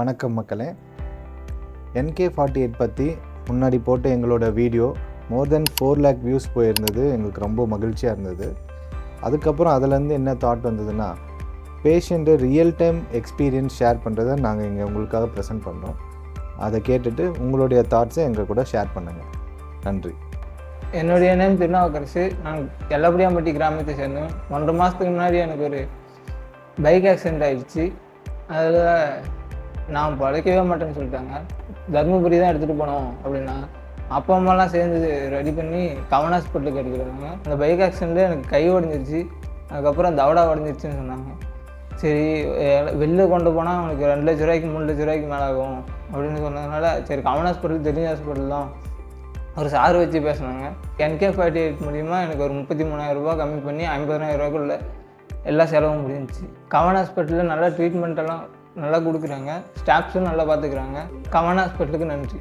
வணக்கம் மக்களே. NK48 பற்றி முன்னாடி போட்டு எங்களோட வீடியோ மோர் தென் 4 lakh வியூஸ் போயிருந்தது. எங்களுக்கு ரொம்ப மகிழ்ச்சியாக இருந்தது. அதுக்கப்புறம் அதிலேருந்து என்ன தாட் வந்ததுன்னா, patient real time experience share பண்ணுறதை நாங்கள் இங்கே உங்களுக்காக ப்ரெசென்ட் பண்ணுறோம். அதை கேட்டுட்டு உங்களுடைய தாட்ஸை எங்கள் கூட ஷேர் பண்ணுங்கள். நன்றி. என்னுடைய நேம் திருநாவுக்கரசு. நான் எல்லப்படியாம்பட்டி கிராமத்தை சேர்ந்தோம். 1.5 மாதத்துக்கு முன்னாடி எனக்கு ஒரு பைக் ஆக்சிடெண்ட் ஆகிடுச்சு. அதில் நான் பழைக்கவே மாட்டேன்னு சொல்லிட்டாங்க. தர்மபுரி தான் எடுத்துகிட்டு போனோம் அப்படின்னா அப்பா அம்மாலாம் சேர்ந்து ரெடி பண்ணி கவன் ஹாஸ்பிட்டலுக்கு எடுக்கிறாங்க. அந்த பைக் ஆக்சிடெண்ட்டில் எனக்கு கை உடஞ்சிருச்சு, அதுக்கப்புறம் தவடா உடஞ்சிருச்சுன்னு சொன்னாங்க. சரி, வெளில கொண்டு போனால் அவனுக்கு 2 லட்ச ரூபாய்க்கு 3 லட்ச ரூபாய்க்கு மேலே ஆகும் அப்படின்னு சொன்னதுனால சரி கவன் ஹாஸ்பிட்டல் தெரிஞ்ச ஹாஸ்பிட்டல் தான், ஒரு சார் வச்சு பேசினாங்க. NK48 மூலிமா எனக்கு ஒரு 33,000 ரூபா கம்மி பண்ணி 50,000 ரூபாய்க்குள்ள எல்லா செலவும் முடிஞ்சிச்சு. கவன் ஹாஸ்பிட்டலில் நல்லா ட்ரீட்மெண்ட்டெல்லாம் நல்லா கொடுக்குறாங்க, ஸ்டாஃப்ஸும் நல்லா பார்த்துக்குறாங்க. கவன் ஹாஸ்பிட்டலுக்கு நன்றி.